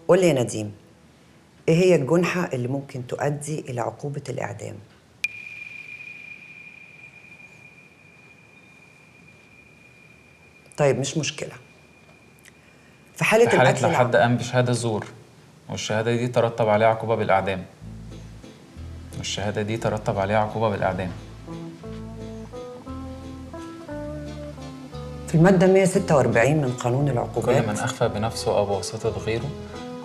قول لي يا نديم، ايه هي الجنحة اللي ممكن تؤدي إلى عقوبة الإعدام؟ طيب مش مشكلة. في في حالة حالة القتل لو حد قام بشهادة زور والشهادة دي ترتب عليها عقوبة بالإعدام. بالإعدام. في المادة 146 من قانون كل العقوبات. من أخفى بنفسه أو بواسطة غيره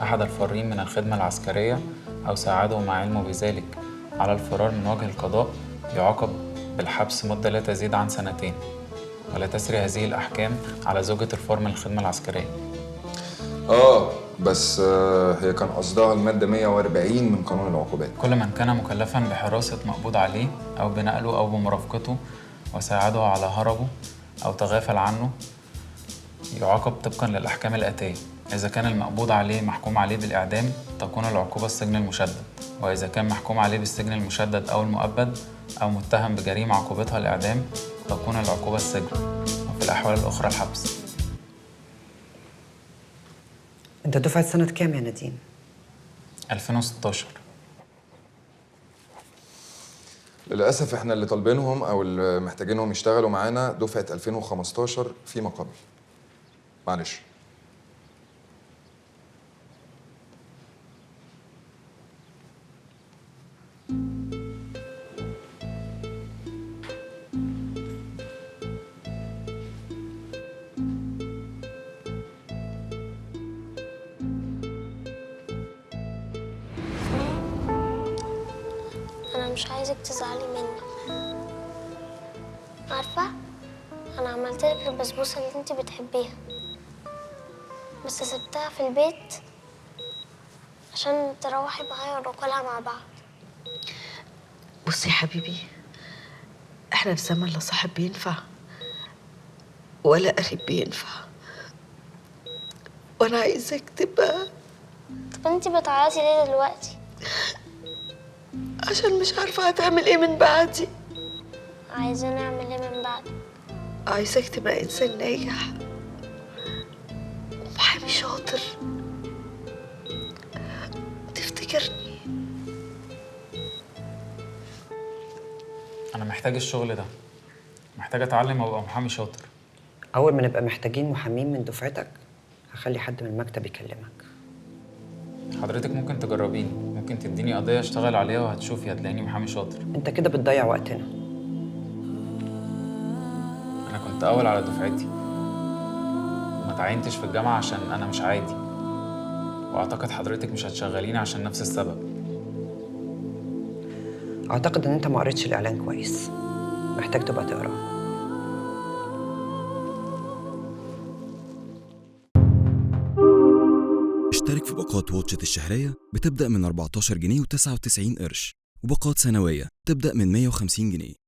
أحد الفارين من الخدمة العسكرية أو ساعده مع علمه بذلك على الفرار من وجه القضاء يعاقب بالحبس مدة لا تزيد عن 2 سنين، ولا تسري هذه الأحكام على زوجة الفار من الخدمة العسكرية. بس هي كان قصدها المادة 140 من قانون العقوبات. كل من كان مكلفا بحراسة مقبوض عليه أو بنقله أو بمرافقته وساعده على هربه أو تغافل عنه يعاقب طبقا للأحكام الآتية. إذا كان المقبوض عليه محكوم عليه بالإعدام تكون العقوبة السجن المشدد، وإذا كان محكوم عليه بالسجن المشدد أو المؤبد أو متهم بجريمة عقوبتها الإعدام تكون العقوبة السجن، وفي الأحوال الأخرى الحبس. انت دفعة سنة كام يا نديم؟ 2016. للأسف احنا اللي طالبينهم أو اللي محتاجينهم يشتغلوا معانا دفعة 2015 فيما قبل. معلش. أنا مش عايزك تزعلي مني. عارفة، أنا عملت لك البسبوسة اللي أنت بتحبيها، بس سبتها في البيت عشان تروحي معايا وناكلها مع بعض. بصي يا حبيبي، احنا في زمن لا صاحب بينفع ولا قريب بينفع، وانا عايزك تبقى. طب أنت بتعيطي ليه دلوقتي؟ عشان مش عارفة هتعمل ايه من بعدي. عايزة نعمل ايه من بعد؟ عايزك تبقى انسان ناجح ومحامي شاطر وتفتكرني. أنا محتاج الشغل ده، محتاج أتعلم وأبقى محامي شاطر. أول ما نبقى محتاجين محامين من دفعتك هخلي حد من المكتب يكلمك. حضرتك ممكن تجربيني، ممكن تديني قضية أشتغل عليها وهتشوفي هتلاقيني محامي شاطر. انت كده بتضيع وقتنا. أنا كنت أول على دفعتي، ما تعينتش في الجامعة عشان أنا مش عادي، وأعتقد حضرتك مش هتشغليني عشان نفس السبب. أعتقد إن أنت ما قريتش الإعلان كويس، محتاج تبقى تقراه. اشترك في باقات واتشت الشهرية بتبدأ من 14 جنيه و99 قرش، وباقات سنوية تبدأ من 150 جنيه.